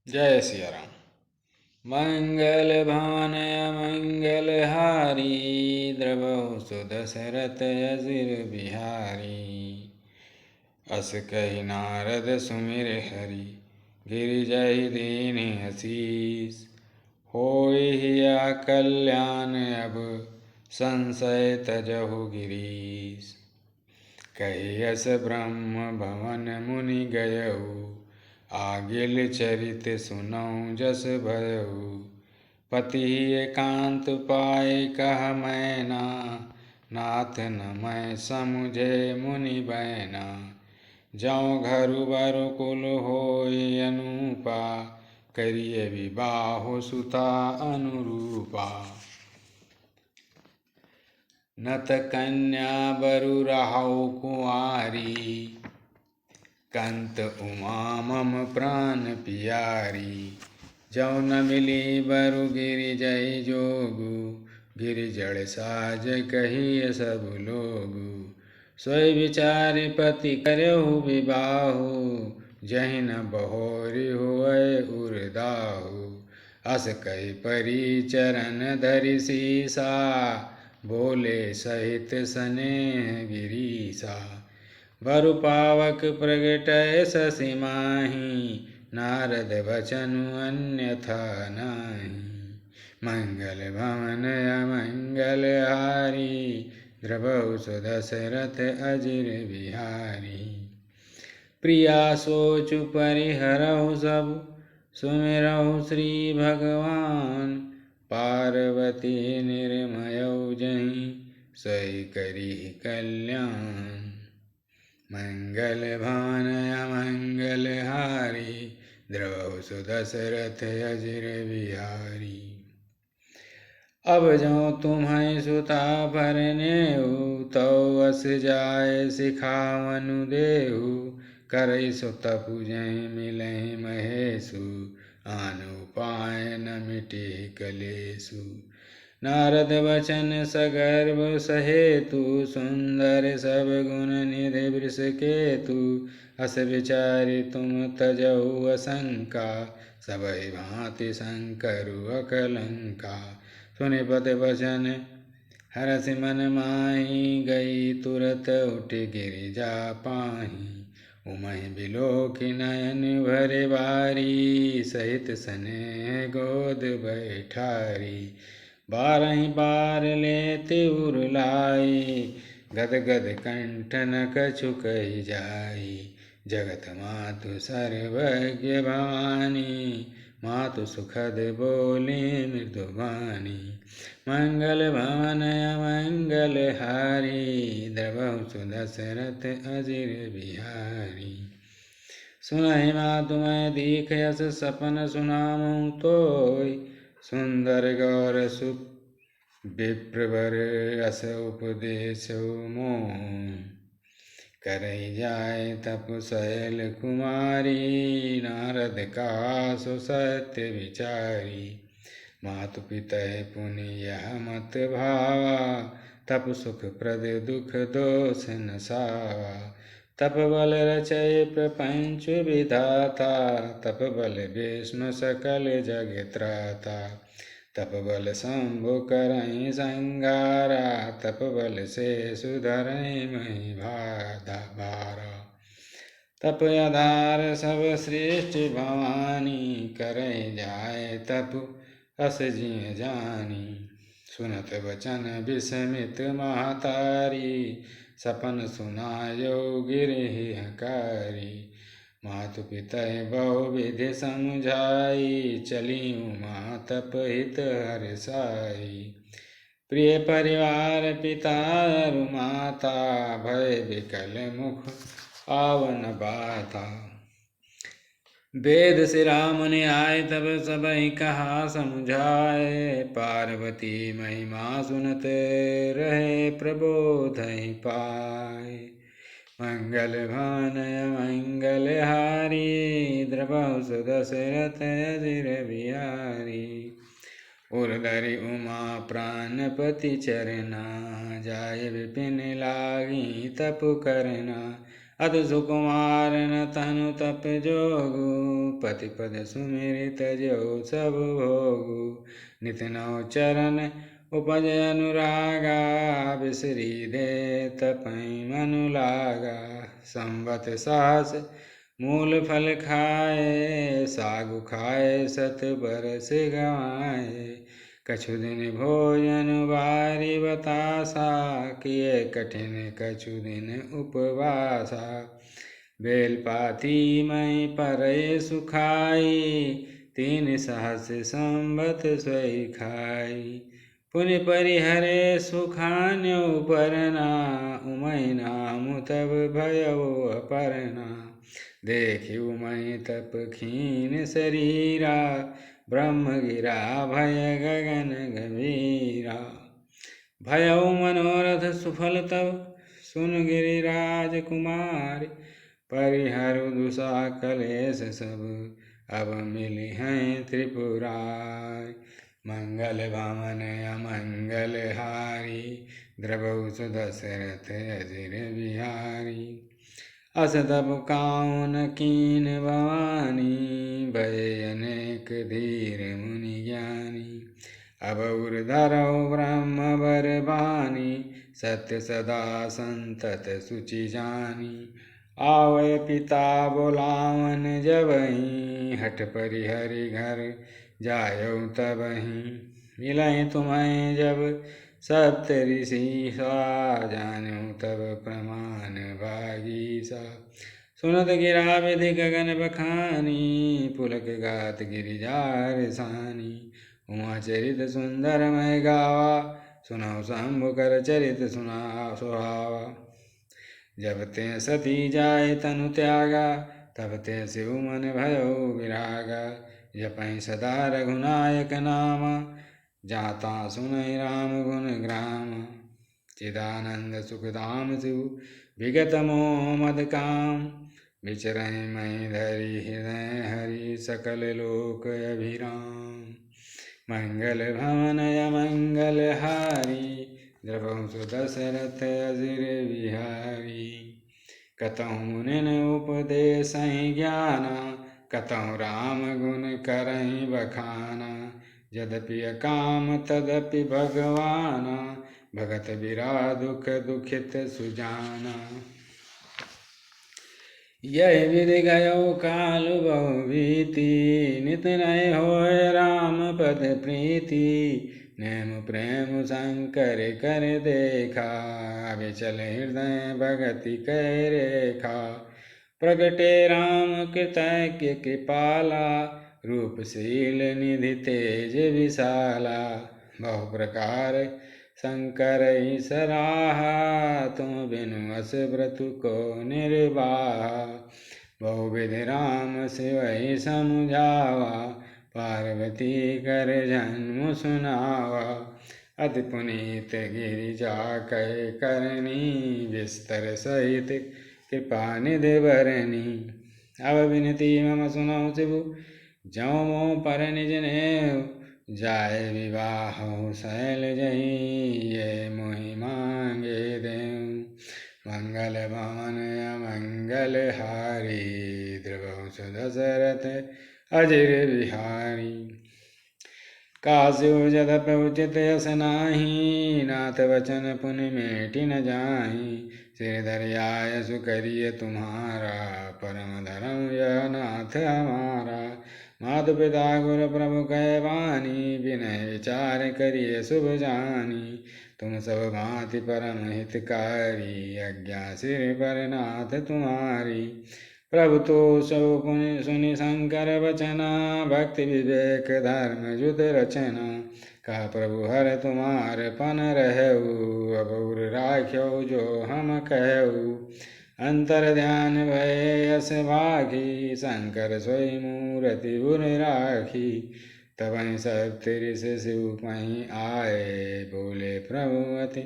जय सिया राम। मंगल भवन मंगल हारी, द्रवहु सुदशरथ अजिर बिहारी। अस कही नारद सुमिर हरि, गिरिजहि दीन आशीष। होय हिया कल्याण अब, संशय तजहु गिरीश। कही अस ब्रह्म भवन मुनि गयहु, आगिल चरित सुनऊँ जस भयहु। पति एकांत पाए कह मैना, नाथ न मैं समुझे मुनि बैना। जौं घरु बरु कुल होय अनुपा, करिय विवाह सुता अनुरूपा। नत कन्या बरु रहौ कुँवारी, कंत उमा मम प्राण पियारी। जौ न मिली बरु गिरिजय जोगु, गिरिजड़ साज कहिय सब लोगु। सोई विचारि पति करहु विवाहु, जहि न बहोरी हुए उरदाहु। अस कहि परि चरण धरि सीसा, बोले सहित स्नेह गिरीसा। बरु पावक प्रगटय शशि माही, नारद बचनु अन्यथा नाही। मंगल भवन अमंगल हारी, द्रवहु सुदशरथ अजिर बिहारी। प्रिया सोचु परिहरहु सब, सुमिरहु श्री भगवान। पार्वती निर्मयौ जहीं, सही करी कल्याण। मंगल भवन अमंगल हारी, द्रवहु सुदशरथ अजिर बिहारी। अब जो तुम्हें सुता भरनेहु, तो अस जाय सिखावनु देहु। करई सो तपु जहीं मिलहि महेशु, आन उपाय न मिटे कलेशु। नारद वचन सगर्भ सहेतु, सुंदर सब गुण निधि वृष केतु। अस विचारि तुम तजहु असंका, सबहि भांति शंकरु अकलंका। सुनि पति वचन हरषि मन माहि, गई तुरत उठि गिरिजा पाहि। उमहि बिलोकि नयन भरे बारी, सहित स्नेह गोद बैठारी। बारहि बार लेति उर लाई, गद गद कंठ न कछु कहि जाई। जगत मातु सर्वज्ञ भवानी, मातु सुखद बोली मृदु बानी। मंगल भवन अमंगल हारी, द्रवहु सुदशरथ अजिर बिहारी। सुनहि मातु मैं दीख यस सपन सुनामु तोय। सुंदर गौर विप्रवर अस उपदेशु मोय। करई जाय तपु शैल कुमारी, नारद का सो सत्य विचारी। मातु पितहि पुनि यह मत भावा, तप सुख प्रद दुख दोष न सावा। तप बल रचय प्रपंच विधाता, तप बल विष्णु सकल जग त्राता। तप बल शंभु करहि संगारा, तप बल से सुधरहि मही भारा। तप आधार सब सृष्टि भवानी, करहि जाय तप अस जिय जानी। सुनत वचन विस्मित महतारी, सपन सुनायो गिरहि हकारी। मातु पितहि बहु विधि समझाई, चली उमा तप हित हर साई। प्रिय परिवार पिता अरु माता, भय विकल मुख आवन बाता। वेद शिरोमणि आए तब सबहि कहा समुझाए। पार्वती महिमा सुनत रहे, प्रबोधहि पाए। मंगल भवन अमंगल हारी, द्रवहु सुदशरथ अजिर बिहारी। उर्धरि उमा प्राणपति चरना, जाय विपिन लागी तपु करना। अत सुकुमार न तनु तप जोगु, पति पद सुमिरित जो सब भोगु। नित नौ चरण उपज अनुरागा, बिसरी दे तपई मनु लागा। संवत सास मूल फल खाए, सागु खाए सत बरस गवाए। कछु दिन भोजन बारी बतासा, किए कठिन कछु दिन उपवासा। बेलपाती मई परय सुखाई, 3 सहस संबत सोई खाई। पुनि परिहरे सुखान्यो परना, उमई नाम तब भयो अपरना। देखि उमई तप खीन शरीरा, ब्रह्म गिरा भय गगन गंभीरा। भयउ मनोरथ सुफल तब, सुन गिरिराज कुमार। परिहरु दुसा कलेश सब, अब मिली हैं त्रिपुरारी। मंगल भवन अमंगल हारी, द्रवहु सुदशरथ अजिर बिहारी। अस तब काउन कीन भवानी, भय अनेक धीर मुनि ज्ञानी। अब उर धरौ ब्रह्म बर बानी, सत्य सदा संतत सुचि जानी। आवै पिता बोलावन जबहि, हठ परिहरि घर जायौ तबहि। मिलहि तुम्हें जब सप्त ऋषि सा, जानौ तब प्रमाण भागीसा। सुनत गिरा विधि गगन बखानी, पुलक गात गिरिजार सानी। उमा चरित सुंदर मय गावा, सुनौ शंभु कर चरित सुना सुहावा। जब ते सती जाय तनु त्यागा, तब ते शिव मन भयो विरागा। जपहि सदा रघुनायक नामा, जाता सुनहि राम गुण ग्राम। चिदानंद सुखधाम शिव विगत मोह मद काम। विचरहि महि धरि हृदय हरि, सकल लोक अभिराम। मंगल भवन अमंगल हारी, द्रवहु सुदशरथ अजिर बिहारी। कतहु मुनिन उपदेसहि ज्ञाना, कतहु राम गुण करहि बखाना। यद्यपि अकाम तदपि भगवाना, भगत बिरा दुख दुखित सुजाना। यह विधि गयो काल बहु भीति, नित नय होय राम पद प्रीति। नेम प्रेम शंकर कर देखा, अविचल हृदय भगति कै रेखा। प्रगटे राम कृतज्ञ कृपाला, रूपशील निधि तेज विशाला। बहु प्रकार शंकर ही सराहा, तुम बिनु अस व्रतु को निर्वाहा। बहु विधि राम शिवहि समुझावा, पार्वती कर जन्म सुनावा। अति पुनीत गिरिजा कै करनी, विस्तर सहित कृपा निधि बरनी। अब विनती मम सुनौ शिव, जौ मोह पर निज नेव। जाय विवाहु शैल जही, ये मोहि मांगे देव। मंगल भवन अमंगल हारी, द्रवहु सुदशरथ अजिर बिहारी। कास्यो जदप उचित यस नाही, नाथ वचन पुनि मेटि न जाहि। सिर धरि आयसु करिय तुम्हारा, परम धर्म यह नाथ हमारा। मातु पिता गुरु प्रभु कहे वाणी, विनय विचार करिय शुभ जानी। तुम सब भांति परम हितकारी, आज्ञा सिर पर नाथ तुम्हारी। प्रभु तो सब पुनि सुनि शंकर वचना, भक्ति विवेक धर्म जुत रचना। कहा प्रभु हर तुम्हार पन रहु, अब उर राख्यो जो हम कहु। अंतर ध्यान भय यस भागी, शंकर सोई मूरति उर राखी। तबहि सप्त ऋषि शिव पहि आए, बोले प्रभु अति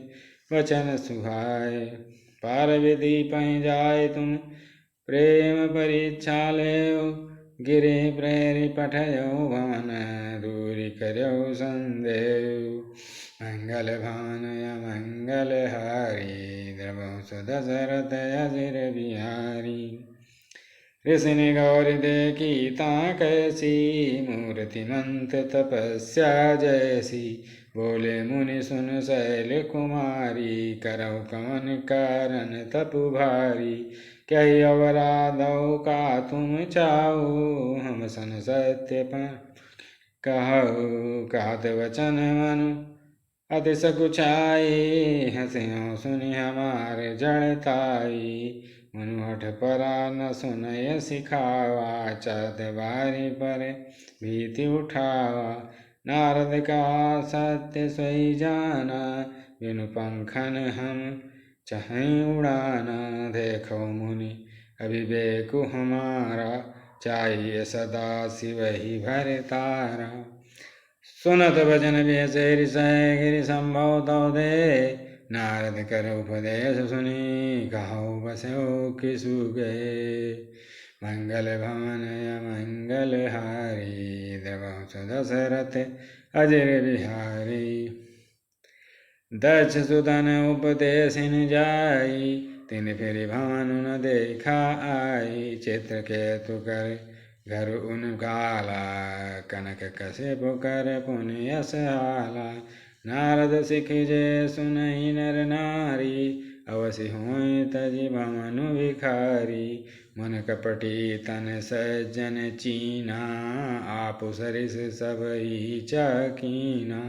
वचन सुहाए। पार्वती पहि जाय तुम प्रेम परीक्षा लेऊ, गिरि प्रेरि पठयौ भवन, दूरि करौ संदेव। मंगल भवन मंगल हारी द्रवहु दशरथ अजिर बिहारी। ऋषि ने गौर देखी कैसी मूर्तिमंत तपस्या जैसी। बोले मुनि सुन शैल कुमारी करौ कवन कारण तपु भारी। कही अवराधौ का तुम चाहो हम सन सत्य पर कहो। कहत वचन मनु अति सकुचाई हंसियो सुनि हमारे जड़ताई। मनुहठ परा न सुनय सिखावा चाहत बारी पर भीति उठावा। नारद का सत्य सोई जाना बिनु पंखन हम चाहें उड़ाना। देखो मुनि अभिवेकु हमारा चाहिए सदा शिव ही भर तारा। सुनत वचन बेसे ऋषय गिरि संभव तव दे। नारद कर उपदेश सुनी कहो बसो किसु गए। मंगल भवन मंगल हारी द्रवहु दशरथ अजिर बिहारी। दक्ष सुतन उपदेशिन जाई तिन फिर भवन न देखा आई। चित्रकेतु कर घर उन काला कनक कश्यप कर पुनि यश आला। नारद सिख जे सुनहि नर नारी अवसि होय तजि भमनु भिखारी। मन कपटी तन सज्जन चीना आपु सरिस सब ही चकीना।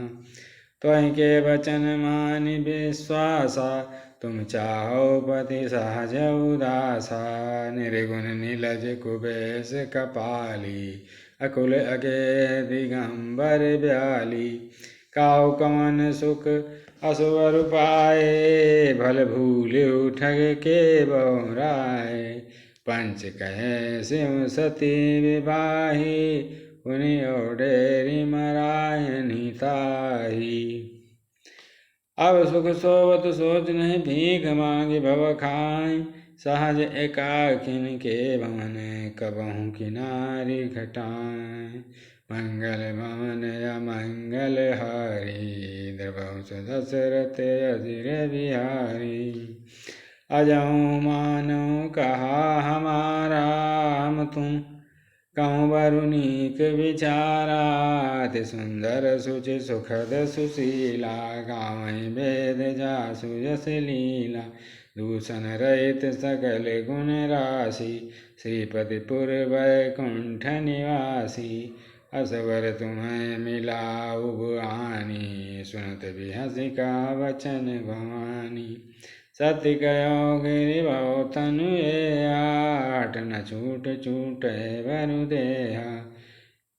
त्वहि के वचन मानि विश्वासा तुम चाहो पति सहज उदासा। निर्गुण नीलज कुबेश कपाली अकुल अगे दिगंबर ब्याली। काउ कमन सुख असुवर पाए भल भूल ठग के बौराए। पंच कहे शिव सती विवाही उनि ओडेरी मरायनि ताही। अब सुख सोवत सोच नहीं भीख मांगी भव खाई। सहज एकाकिन के भवन कबहु किनारी घटाएं। मंगल भवन अमंगल हारी द्रवहु दशरथ अजिर बिहारी। अजहु मानो कहा हमारा हम तुम कहूँ बरुनीक विचारा। अति सुंदर सुचि सुखद सुशीला गावहीं वेद जासु यस लीला। दूषण रहित सकल गुण राशि श्रीपतिपुर वैकुंठ निवासी। असवर तुम्हें मिला उबआनी सुनत बिहसि का वचन भवानी। सत्य कहो गिरि भव तनु ये आठ न छूट छूटे बरु देहा।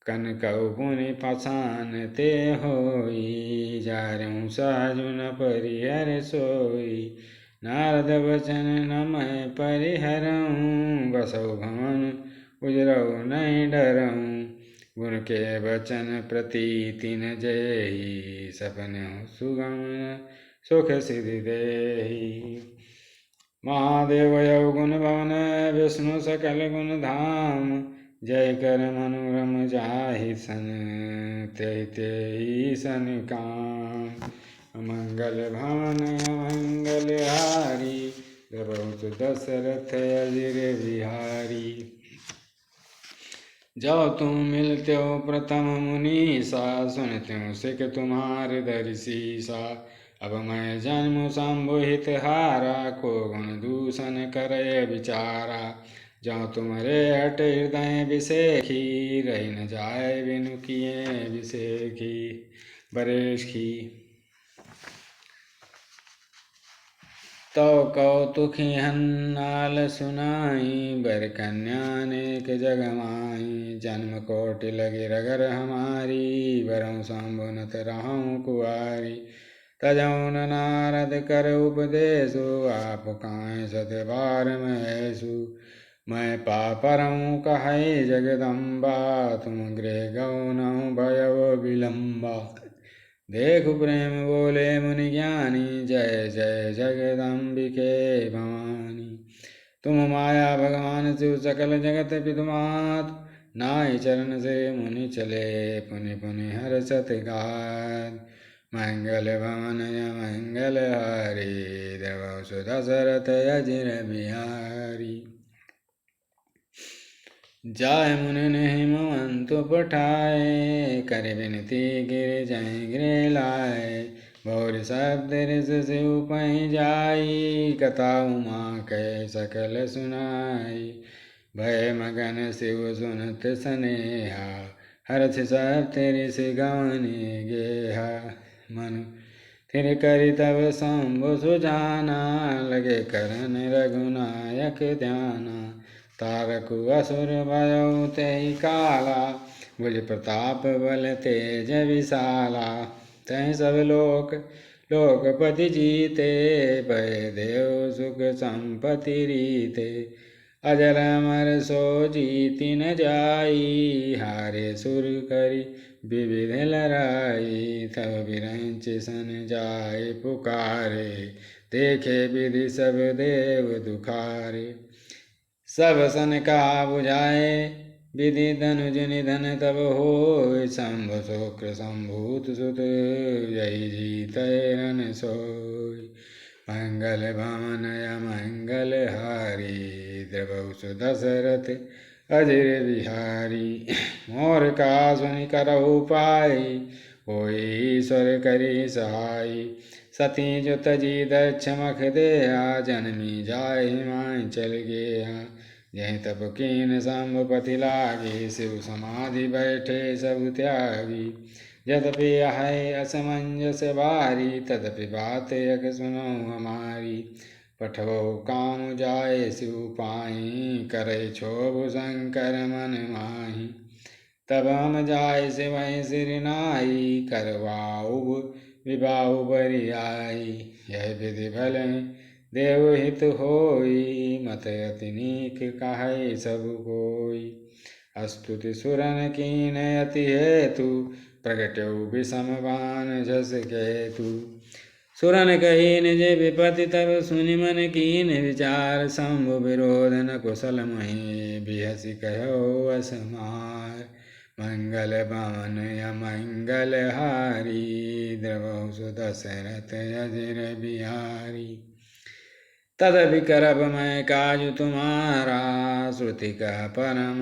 कनकौ पुनि पाषाण ते होई जारहु सहजु न परिहर सोई। नारद वचन न मैं परिहरऊँ बसौ भवन उजरऊ नहीं डरऊँ। गुण के वचन प्रतीति न जेहि सपन सुगम सुख सिद्धि देहि। महादेव यौगुण भवन विष्णु सकल गुण धाम। जय कर मनोरम जाहि सन तेहि तेहि सन काम। मंगल भवन मंगल हारी द्रवहु दशरथ अजिर बिहारी। जब तुम मिलते हो प्रथम मुनीसा सुनते हो सिख तुम्हारे दर्शीसा। अब मैं जन्म संबोहित हारा को गुण दूषण करे विचारा। जो तुम्हारे हट हृदय विषेखी रही न जाए बिनु किए विषेखी बरेश की। तो कौतुकी हन्नाल सुनाई बर कन्या नेक जग माई। जन्म कोटि लगी रगर हमारी बरऊँ संबुनत रहूँ कुआरी। तजौन नारद कर उपदेशु आप काएँ सतबार महेशु। मैं पापरऊँ कहै जगदम्बा तुम गृह गौनऊ भयव विलम्बा। देखु प्रेम बोले मुनि ज्ञानी जय जय जगदम्बिके भवानी। तुम माया भगवान शिव सकल जगत विदुमात। नाहि चरण से मुनि चले पुनि पुनि हर्षत गात। मंगल भवन मंगल हारी द्रवौ सुदशरथ अजिर बिहारी। जाय मुनि हिमवंत पठाए कर विनती गिर जय गिर लाए। भौर शब्द ऋष शिव पै जाई कथा उमा कै सकल सुनाई। भय मगन शिव सुनत स्नेहा हर्ष सब ऋषि गवनी गेहा। मनु फिर करि तब शंभु सुजाना लगे करन रघुनायक ध्याना। तारकु असुर भयउ तेहि काला भुज प्रताप बल तेज विशाला। तहि सब लोकपति जीते भय देव सुख संपत्ति रीते। अजर अमर सो जीति न जाई हारे सुर करि विविध लड़ाई। तब बिरंच सन जाय पुकारे देखे विधि सब देव दुखारे। सब सन का बुझाए विधि धनुज निधन तब होय। शंभु शुक्र शंभूत सुत यही जीतय रन सोय। मंगल भवन मंगल हारी द्रवौ सुदशरथ अजिर बिहारी। मोर का सुनि करहु पाई होय ईश्वर करि सहाय। सती जो तजी दक्ष मख देहा जनमी जाय हिमाचल गेहा। यही तप कीन शंभुपति लागी शिव समाधि बैठे सब त्यागी। यद्यपि है असमंजस बारी तदपि बात यक सुनो हमारी। पठवो काम जाय शिव पाई करे क्षोभ शंकर मन माही। तब हम जाय शिवहि सिर नाई करवाऊ विबाहु बरियाई। यह विधि भले देव हित होई मत अति नीक कहै सब कोई। अस्तुति सुरन कीन अति हेतु प्रगट्यौ विषम बाण झस केतु। सुरन कही निज विपति तब सुनि मन कीन विचार। शंभु विरोध न कुशल मही बिहसि कहो असमार। मंगल भवन मंगल हारी द्रवौ सुदशरथ अजिर बिहारी। तदपि करब मैं काजु तुम्हारा श्रुति कह परम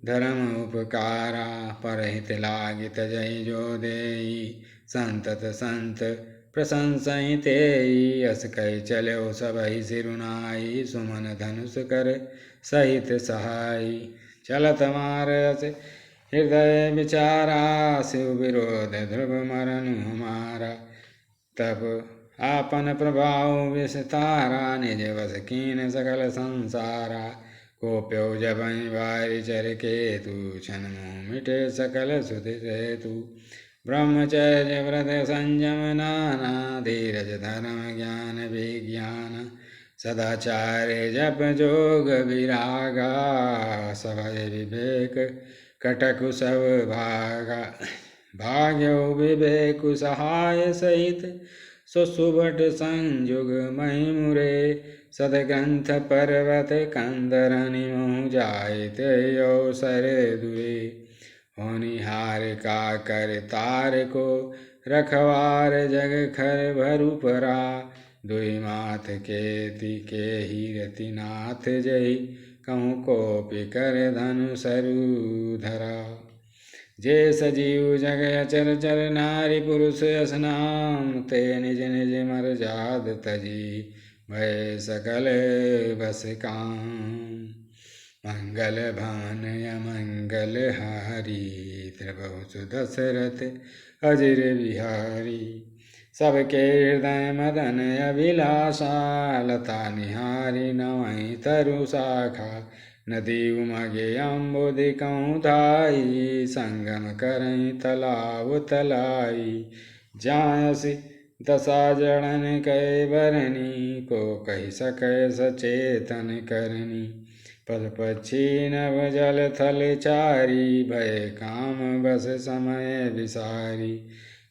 धर्म उपकारा। परहित लागित जय जो देई संतत संत प्रशंसहि तेई। अस कहि चलो सबहि सिरुनाई सुमन धनुष कर सहित सहाई। चलत मारस हृदय विचारा शिव विरोध ध्रुव मरनु हमारा। तब आपन प्रभाव विस्तारा निज वस कीन सकल संसारा। कोप्यो जबहि वारि चर केतु क्षण मुँह मिटे सकल सुधि सेतु। ब्रह्मचर्य व्रत संयम नाना धीरज धर्म ज्ञान विज्ञान। सदाचार्य जप जोग विरागा सभय विवेक कटकु सब भागा। भाग्यो विवेकु सहाय सहित सुसुभट संयुग महिमुरे। सदग्रंथ पर्वत कंदरनि मोह जायते अवसर दुरे। होनिहार का कर तार को रखवार जग खर भरु परा। दुई माथ के ही रतिनाथ जय कहूँ कोपि कर धनु सरु धरा। जे सजीव जग अचर चर नारी पुरुष यस नाम। ते निज निज मर जाद तजी भय सकल बस काम। मंगल भवन मंगल हारी द्रवौ सुदशरथ अजिर बिहारी। सबके हृदय मदन अभिलाषा लता निहारी नवहि तरु शाखा। नदी उमगे अम्बुधि कहूँ धाई संगम करई तलाव तलाई। जायसि दशा जड़न कै बरनी को कही सकै सचेतन करनी। पद पक्षी नभ जल थल चारी भय काम बस समय विसारी।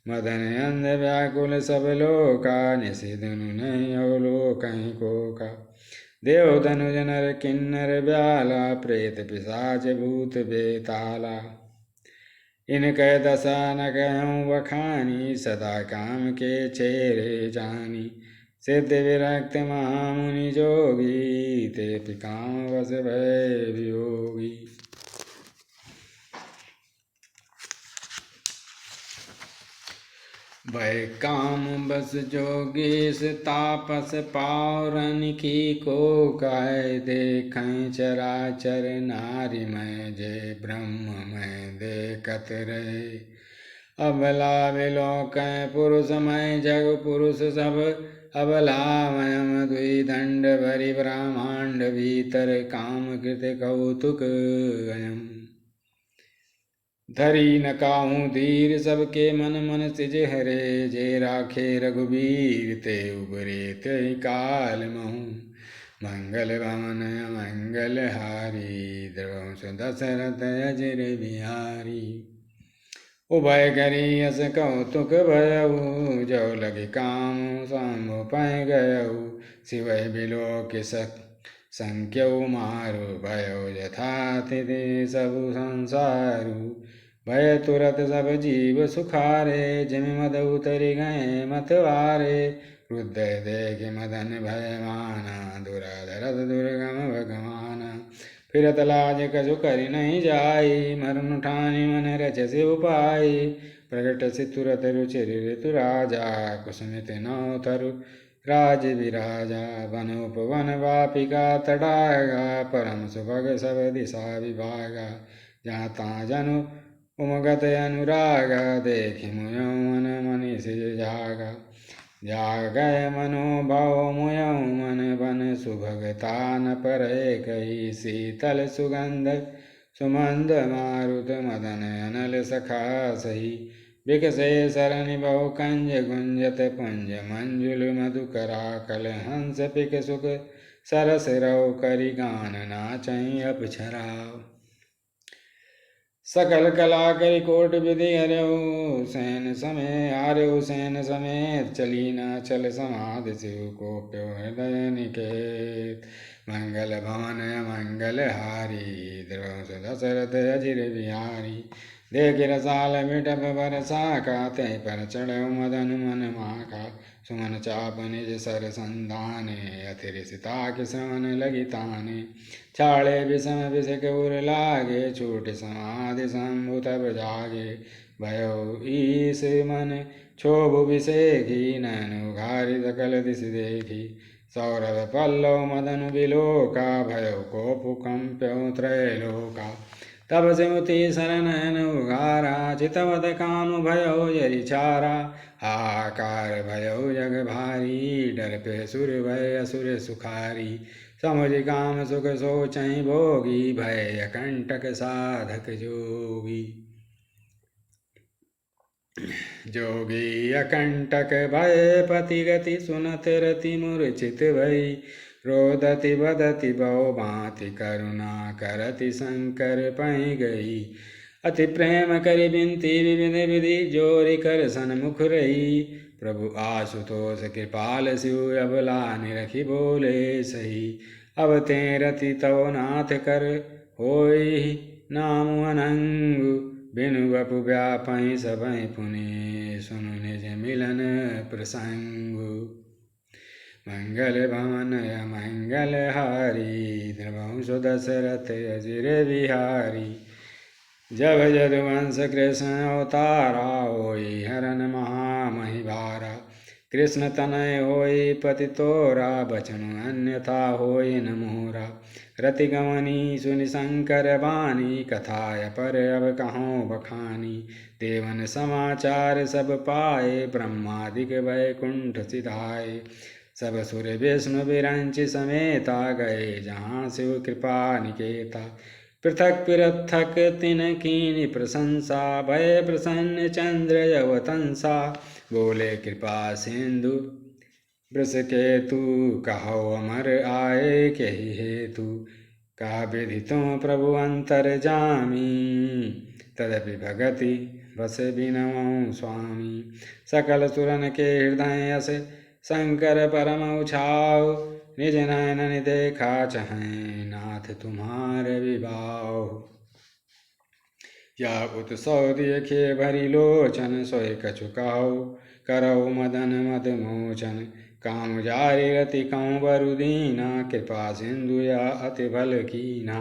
मदन अंध व्याकुल सब लोका निशि दुनु नहीं अवलोकहि कोका। देव धनुज नर किन्नर ब्याला प्रेत पिशाच भूत बेताला। इनके दशा न कहूँ बखानी, सदा काम के चेरे जानी। सिद्ध विरक्त महामुनि जोगी, ते काम वश भय वियोगी। भय काम बस जोगेश, तापस पावरन की को काय। देखें चराचर नारी में, जय ब्रह्म में देखत रहे। अबला विलोकं पुरुष में, जग पुरुष सब अबलामयम। द्विदंड भरि ब्रह्मांड भीतर, काम कृत कौतुक अयम। धरी न काहूँ धीर, सबके मन मन सिज हरे। जे राखे रघुबीर, ते उबरे ते काल महु। मंगल भवन मंगल हारी, द्रवंश दशरथ अजिर बिहारी। उभय करी अस कौतुक भयउ, जो लगे काम शंभु पै गयउ। शिवय बिलोक संख्यउ मारु, भयो यथा तिथि सबु संसारु। भय तुरत सब जीव सुखारे, जिमि मद उतरि गए मतवारे। क्रुद्ध देख मदन भय माना, दुराधरस दुर्गम भगवाना। फिरत लाज कछु करि नहीं जाई, मरनु ठानि मन रचसि उपाय। प्रगट सि तुरत रुचिर ऋतु राजा, कुसुमित नौ तरु राज विराजा। वन उपवन वापिका तडागा, परम सुभग सब दिशा विभागा। जहाँ ता जनु उमगत अनुरागा, देखि मुयौ मन मनीषि जागा। जागय मनोभाव मुयौ मन, बन सुभगता न परय कही। शीतल सुगंध सुमंद मारुत, मदन अनल सखा सही। बिकसे सरनि बहु कंज, गुंजत पुंज मंजुल मधुकरा। कल हंस पिक सुख सरस रव, करि गान नाचई अप्सरा। सकल कला करि कोट विधि हरऊ, सैन समय हारऊ सैन समेत। चली न चल समाधि, शिव को प्यो हृदय निकेत। मंगल भवन मंगल हारी, द्रवंश दशरथ अजिर बिहारी। देख रसाल मिटप बरसा का, तै पर चढ़ऊ मदन मन माखा। सुमन चाप निज सर संधाने, अथिर सिता के श्रवण लगी ताने। छाड़े विषम विषक उर लागे, छूट समाधि शंभु तब जागे। भयो ईस मन क्षोभु विषेखी, नैन उघारि सकल दिश देखी। सौरभ पल्लव मदन विलोका, भयो कोपु कंप्यो त्रैलोका। तब सिमुति शरण उघारा, चितवत काम भयो यरि छारा। हाहाकार भयो जग भारी, डर पे सुर भय असुर सुखारी। समुझ काम सुख सोचहि भोगी, भय अकंटक साधक जोगी। जोगी अकंटक भय पति गति, सुनत रति मूर्छित भई। रोदति बदति बहु भांति, करुणा करति शंकर पै गई। अति प्रेम करि बिनती विविध विधि, जोरि कर सन्मुख रही। प्रभु आशुतोष कृपाल शिव, अबला निरखि बोले सही। अब ते रति तव नाथ कर, होई नाम अनंगु। बिनु बपु व्यापहि सबहि पुनि, सुनु निज मिलन प्रसंगु। मंगल भवन मंगल हारी, द्रवंश दशरथ अजिर बिहारी। जब यदुवंश कृष्ण अवतारा, होई हरन महामहि भारा। कृष्ण तनय होई पति तोरा, बचनु अन्यथा होई न मोरा। रति गमनी सुनि शंकर बानी, कथाय पर अब कहूँ बखानी। देवन समाचार सब पाए, ब्रह्मादिक वैकुंठ सिधाए। सब सुर विष्णु विरंचि समेता, गए जहाँ शिव कृपा निकेता। पृथक पृथक तिन कीनि प्रशंसा, भय प्रसन्न चंद्र यवतंसा। बोले कृपा सिंधु वृष केतु, कहो अमर आए कहि हेतु। कहा विधि तुम प्रभु अंतर जामी, तदपि भगति बस बिनवऊँ स्वामी। सकल सुरन के हृदय अस शंकर परम उछाव, निज नयन देखा चाहें नाथ तुम्हारे विभाव। या उत्सव देखे भरी लोचन सोय कछु कहो करौ मदन मद मोचन काम जारि रति कौं बरु दीना कृपा सिंधु या अति बल कीना।